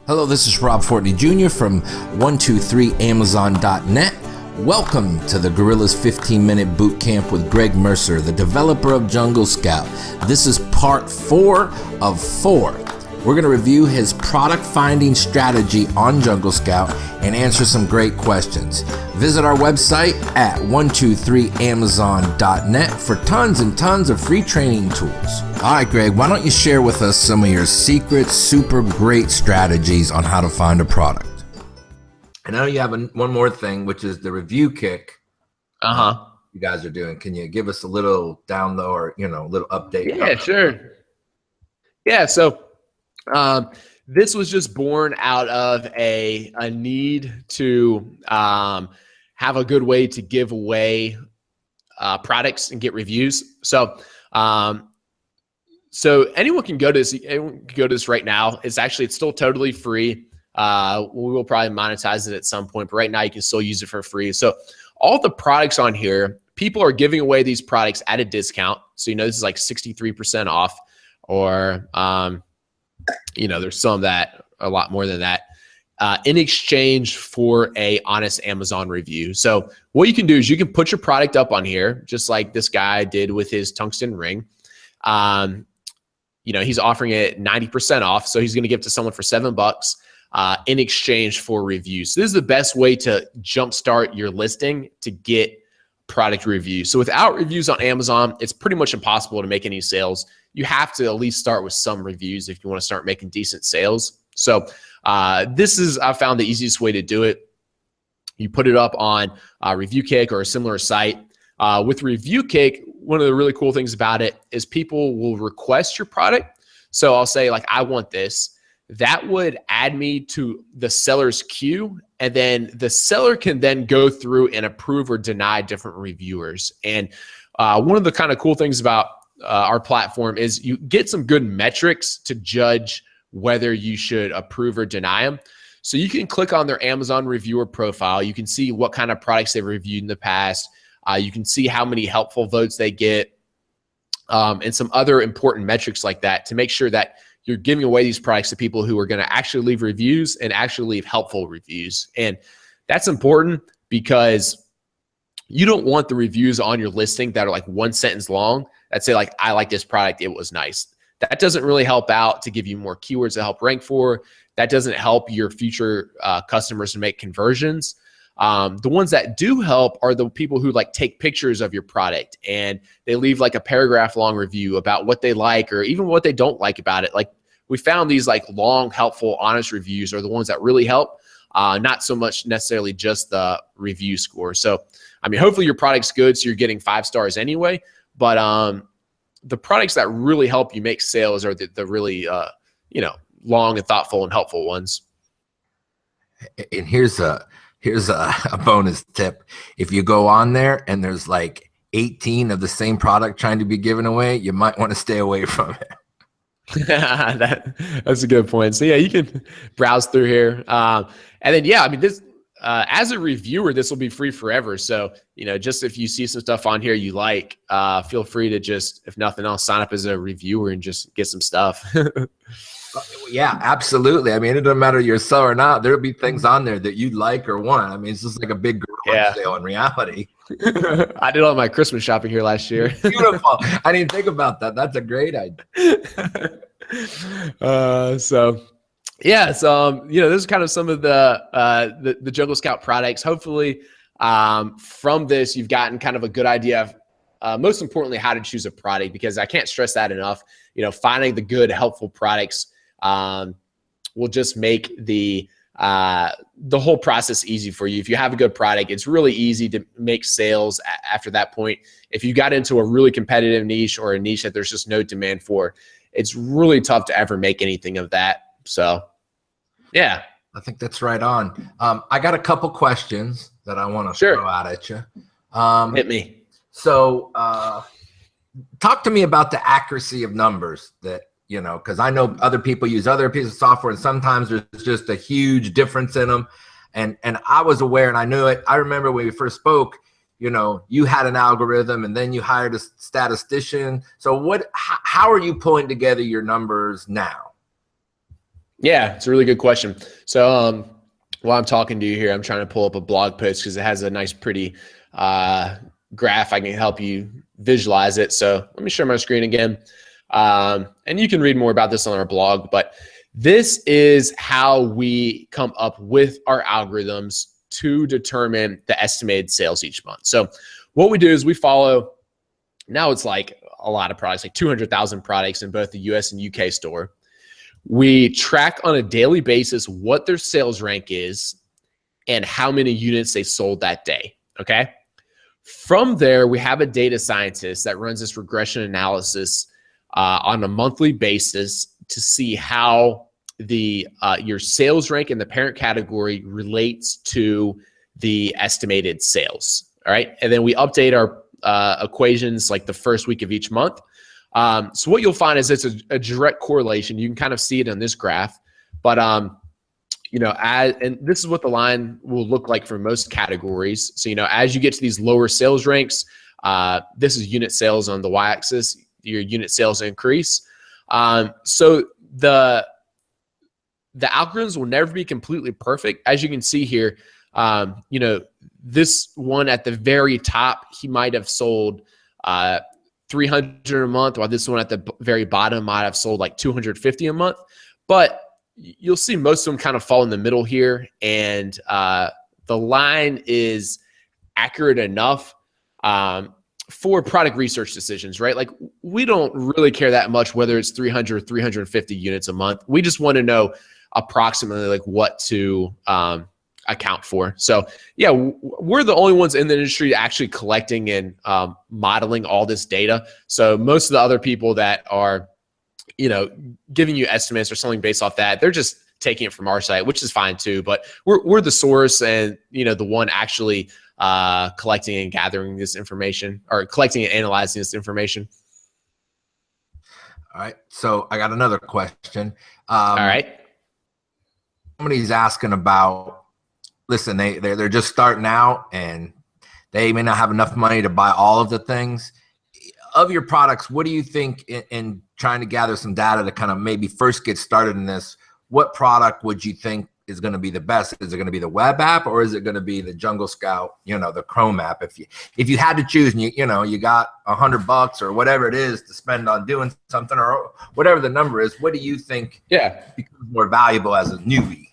Hello, this is Rob Fortney Jr. from 123amazon.net. Welcome to the Gorillaz 15-minute boot camp with Greg Mercer, the developer of Jungle Scout. This is part 4 of 4. We're going to review his product finding strategy on Jungle Scout and answer some great questions. Visit our website at 123amazon.net for tons and tons of free training tools. All right, Greg, why don't you share with us some of your secret, super great strategies on how to find a product? I know you have one more thing, which is the review kick. You guys are doing. Can you give us a little download or, a little update? Yeah, sure. Yeah, so this was just born out of a need to have a good way to give away products and get reviews. So anyone can go to this. Anyone can go to this right now. It's still totally free. We will probably monetize it at some point, but right now you can still use it for free. So all the products on here, people are giving away these products at a discount. So this is like 63% off, or there's some that a lot more than that, in exchange for a honest Amazon review. So what you can do is you can put your product up on here, just like this guy did with his tungsten ring. He's offering it 90% off. So he's going to give it to someone for $7 in exchange for reviews. So this is the best way to jumpstart your listing to get product reviews. So without reviews on Amazon, it's pretty much impossible to make any sales. You have to at least start with some reviews if you want to start making decent sales. So this is, I found, the easiest way to do it. You put it up on ReviewKick or a similar site. With ReviewKick, one of the really cool things about it is people will request your product. So I'll say, like, I want this. That would add me to the seller's queue, and then the seller can then go through and approve or deny different reviewers. And one of the kind of cool things about our platform is you get some good metrics to judge whether you should approve or deny them. So you can click on their Amazon reviewer profile. You can see what kind of products they've reviewed in the past. You can see how many helpful votes they get, and some other important metrics like that to make sure that you're giving away these products to people who are going to actually leave reviews and actually leave helpful reviews. And that's important because you don't want the reviews on your listing that are like one sentence long that say, like, I like this product, it was nice. That doesn't really help out to give you more keywords to help rank for. That doesn't help your future customers to make conversions. The ones that do help are the people who take pictures of your product and they leave like a paragraph long review about what they like or even what they don't like about it. Like, we found these long, helpful, honest reviews are the ones that really help, not so much necessarily just the review score. So, hopefully your product's good, so you're getting 5 stars anyway. But the products that really help you make sales are the really, long and thoughtful and helpful ones. And here's a bonus tip. If you go on there and there's like 18 of the same product trying to be given away, you might want to stay away from it. That's a good point. So yeah, you can browse through here. And then, this, as a reviewer, this will be free forever. So, just if you see some stuff on here you like, feel free to just, if nothing else, sign up as a reviewer and just get some stuff. Yeah, absolutely. It doesn't matter if you're a seller or not. There'll be things on there that you'd like or want. It's just like a big garage sale in reality. I did all my Christmas shopping here last year. Beautiful. I didn't think about that. That's a great idea. This is kind of some of the Jungle Scout products. Hopefully, from this, you've gotten kind of a good idea of, most importantly, how to choose a product, because I can't stress that enough. Finding the good, helpful products will just make the whole process easy for you. If you have a good product, it's really easy to make sales after that point. If you got into a really competitive niche or a niche that there's just no demand for, it's really tough to ever make anything of that. So, yeah. I think that's right on. I got a couple questions that I want to throw out at you. Hit me. So talk to me about the accuracy of numbers that, because I know other people use other pieces of software and sometimes there's just a huge difference in them. And I was aware and I knew it. I remember when we first spoke, you had an algorithm and then you hired a statistician. So how are you pulling together your numbers now? Yeah, it's a really good question. So while I'm talking to you here, I'm trying to pull up a blog post because it has a nice, pretty graph. I can help you visualize it. So let me share my screen again. And you can read more about this on our blog, but this is how we come up with our algorithms to determine the estimated sales each month. So what we do is we follow, now it's like a lot of products, like 200,000 products in both the US and UK store. We track on a daily basis what their sales rank is and how many units they sold that day, okay? From there, we have a data scientist that runs this regression analysis on a monthly basis to see how the your sales rank in the parent category relates to the estimated sales, all right? And then we update our equations like the first week of each month. So what you'll find is it's a direct correlation. You can kind of see it on this graph, but you know, and this is what the line will look like for most categories. So, you know, as you get to these lower sales ranks, this is unit sales on the y-axis, your unit sales increase. So the algorithms will never be completely perfect. As you can see here, you know, this one at the very top, he might have sold 300 a month, while this one at the very bottom might have sold like 250 a month. But you'll see most of them kind of fall in the middle here, and the line is accurate enough for product research decisions, right? Like, we don't really care that much whether it's 300 or 350 units a month. We just want to know approximately like what to account for. So yeah, we're the only ones in the industry actually collecting and modeling all this data. So most of the other people that are, you know, giving you estimates or something based off that, they're just taking it from our site, which is fine too. But we're the source, and, you know, the one actually collecting and gathering this information, or collecting and analyzing this information. All right. So I got another question. All right. Somebody's asking about, listen, they're just starting out and they may not have enough money to buy all of the things. Of your products, what do you think, in trying to gather some data to kind of maybe first get started in this, what product would you think is going to be the best? Is it going to be the web app, or is it going to be the Jungle Scout, you know, the Chrome app? If you had to choose, and you know, you got $100 or whatever it is to spend on doing something, or whatever the number is, what do you think becomes more valuable as a newbie?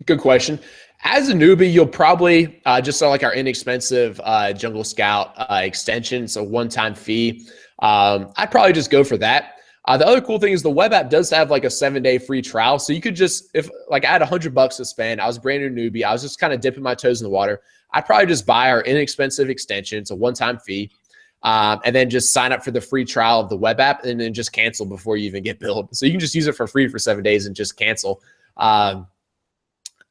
Good question. As a newbie, you'll probably just sell like our inexpensive Jungle Scout extension. It's a one-time fee. I'd probably just go for that. The other cool thing is the web app does have like a 7-day free trial. So you could just, if like I had $100 to spend, I was a brand new newbie, I was just kind of dipping my toes in the water, I'd probably just buy our inexpensive extension. It's a one-time fee. And then just sign up for the free trial of the web app, and then just cancel before you even get billed. So you can just use it for free for 7 days and just cancel.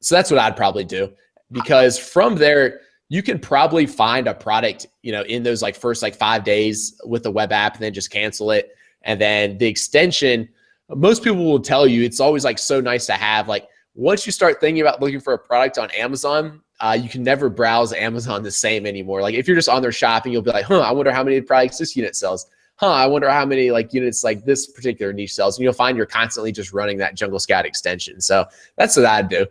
So that's what I'd probably do, because from there, you can probably find a product, you know, in those like first like 5 days with the web app, and then just cancel it. And then the extension, most people will tell you it's always like so nice to have. Like, once you start thinking about looking for a product on Amazon, you can never browse Amazon the same anymore. Like, if you're just on there shopping, you'll be like, I wonder how many products this unit sells. I wonder how many like units like this particular niche sells. And you'll find you're constantly just running that Jungle Scout extension. So that's what I'd do.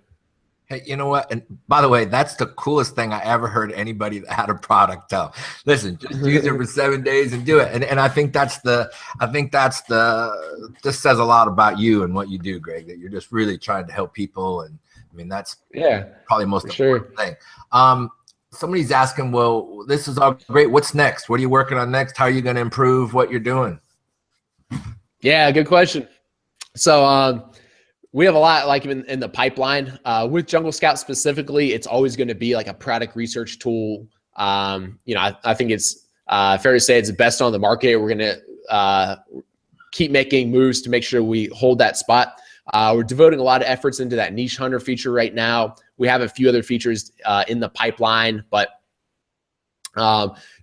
Hey, you know what? And by the way, that's the coolest thing I ever heard anybody that had a product tell. Listen, just use it for 7 days and do it. And I think this says a lot about you and what you do, Greg, that you're just really trying to help people. And I mean, that's probably the most important thing. Somebody's asking, well, this is all great. What's next? What are you working on next? How are you going to improve what you're doing? Yeah, good question. So, we have a lot like in the pipeline with Jungle Scout specifically. It's always going to be like a product research tool. You know, I think it's fair to say it's the best on the market. We're going to keep making moves to make sure we hold that spot. We're devoting a lot of efforts into that niche hunter feature right now. We have a few other features in the pipeline, but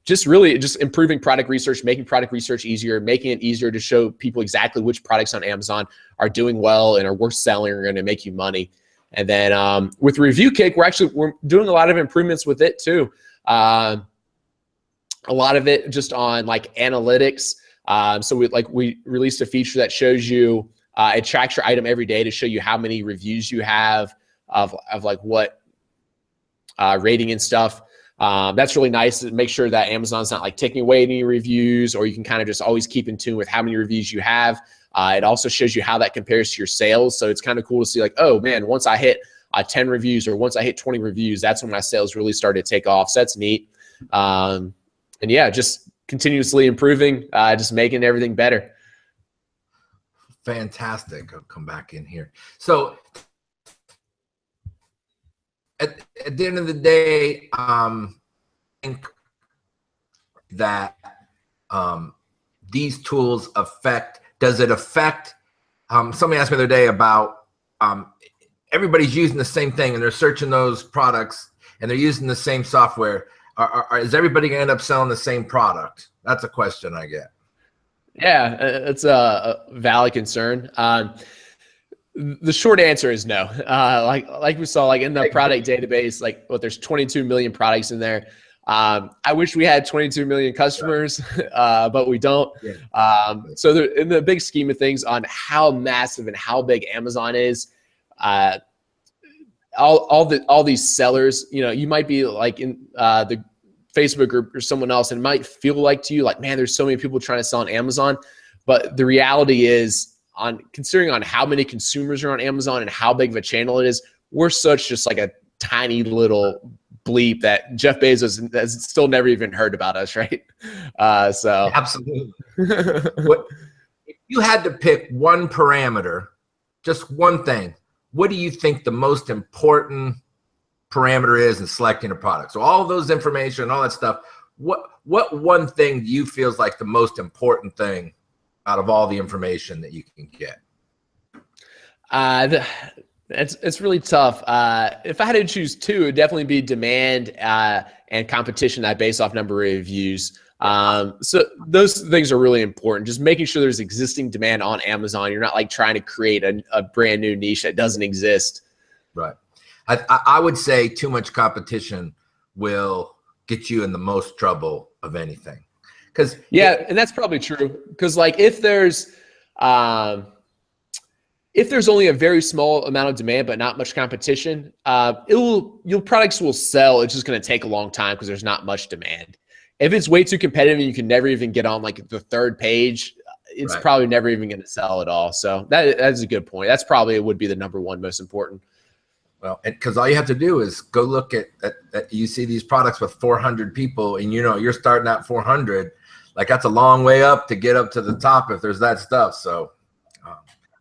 just improving product research, making product research easier, making it easier to show people exactly which products on Amazon are doing well and are worth selling, are going to make you money. And then with Review Kick, we're doing a lot of improvements with it too. A lot of it just on like analytics. So we released a feature that shows you It tracks your item every day to show you how many reviews you have of like what rating and stuff. That's really nice to make sure that Amazon's not like taking away any reviews, or you can kind of just always keep in tune with how many reviews you have. It also shows you how that compares to your sales. So it's kind of cool to see like, oh man, once I hit 10 reviews or once I hit 20 reviews, that's when my sales really started to take off. So that's neat. And yeah, just continuously improving, just making everything better. Fantastic. I'll come back in here. So at the end of the day, I think that these tools does it affect, somebody asked me the other day about everybody's using the same thing and they're searching those products and they're using the same software. Is everybody going to end up selling the same product? That's a question I get. Yeah, it's a valid concern. The short answer is no. Like we saw, like in the product database, like there's 22 million products in there. I wish we had 22 million customers, but we don't. So in the big scheme of things, on how massive and how big Amazon is, all these sellers, you might be like in the Facebook group or someone else, and it might feel like to you like, man, there's so many people trying to sell on Amazon. But the reality is, considering on how many consumers are on Amazon and how big of a channel it is, we're such just like a tiny little bleep that Jeff Bezos has still never even heard about us, right? So absolutely. If you had to pick one parameter, just one thing, what do you think the most important parameter is in selecting a product? So all of those information, all that stuff, what one thing do you feel is like the most important thing out of all the information that you can get? It's really tough. If I had to choose two, it'd definitely be demand and competition that base off number of reviews. So those things are really important. Just making sure there's existing demand on Amazon. You're not like trying to create a brand new niche that doesn't exist. Right. I would say too much competition will get you in the most trouble of anything. And that's probably true. Because like if there's only a very small amount of demand but not much competition, your products will sell. It's just going to take a long time because there's not much demand. If it's way too competitive and you can never even get on like the third page, it's probably never even going to sell at all. So that's a good point. That's probably would be the number one most important. Well, because all you have to do is go look at you see these products with 400 people, and you're starting at 400. Like that's a long way up to get up to the top if there's that stuff. So,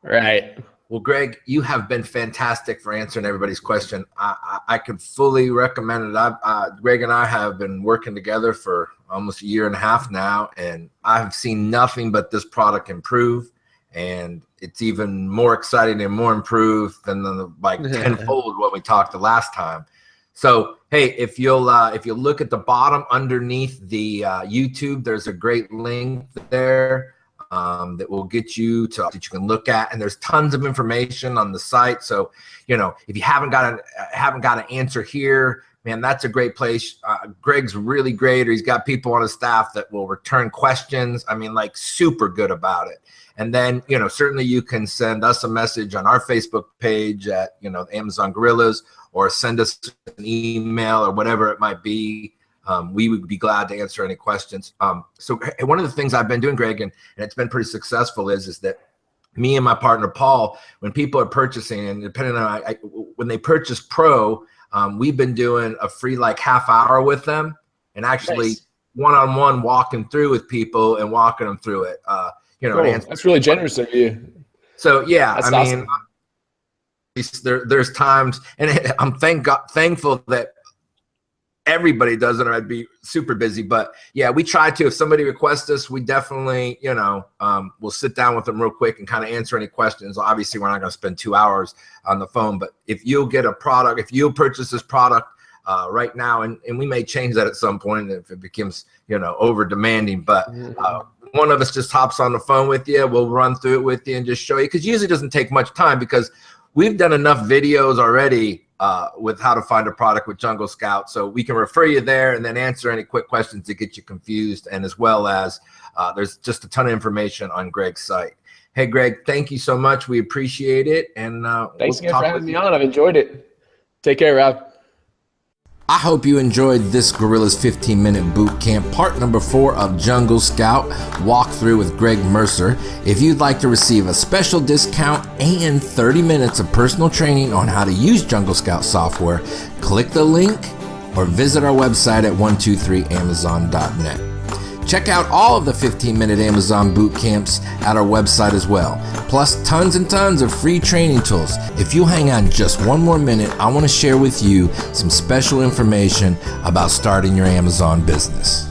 right. Well, Greg, you have been fantastic for answering everybody's question. I could fully recommend it. Greg and I have been working together for almost a year and a half now, and I've seen nothing but this product improve. And it's even more exciting and more improved than tenfold what we talked the last time. So, hey, if you'll look at the bottom underneath the YouTube, there's a great link there that will get you to that you can look at, and there's tons of information on the site. So, if you haven't got an answer here, man, that's a great place. Greg's really great, or he's got people on his staff that will return questions. I mean, like super good about it. And then, certainly you can send us a message on our Facebook page at, Amazon Gorillaz, or send us an email or whatever it might be. We would be glad to answer any questions. So one of the things I've been doing, Greg, and it's been pretty successful is that me and my partner, Paul, when people are purchasing, and depending on when they purchase Pro, we've been doing a free like half hour with them, and actually one-on-one walking through with people and walking them through it. Cool. That's really generous of you. So yeah, that's awesome. There's times, and I'm thankful that everybody doesn't, or I'd be super busy. But yeah, we try to. If somebody requests us, we definitely, we'll sit down with them real quick and kind of answer any questions. Obviously, we're not going to spend 2 hours on the phone, but if you'll get a product, if you'll purchase this product right now, and we may change that at some point if it becomes, over demanding, but one of us just hops on the phone with you. We'll run through it with you and just show you, because usually it doesn't take much time, because we've done enough videos already with how to find a product with Jungle Scout. So we can refer you there and then answer any quick questions that get you confused. And as well as there's just a ton of information on Greg's site. Hey, Greg, thank you so much. We appreciate it. And thanks again for having me on. I've enjoyed it. Take care, Rob. I hope you enjoyed this Gorillaz 15-minute boot camp, part number 4 of Jungle Scout walkthrough with Greg Mercer. If you'd like to receive a special discount and 30 minutes of personal training on how to use Jungle Scout software, click the link or visit our website at 123amazon.net. Check out all of the 15-minute Amazon boot camps at our website as well, plus tons and tons of free training tools. If you hang on just one more minute, I want to share with you some special information about starting your Amazon business.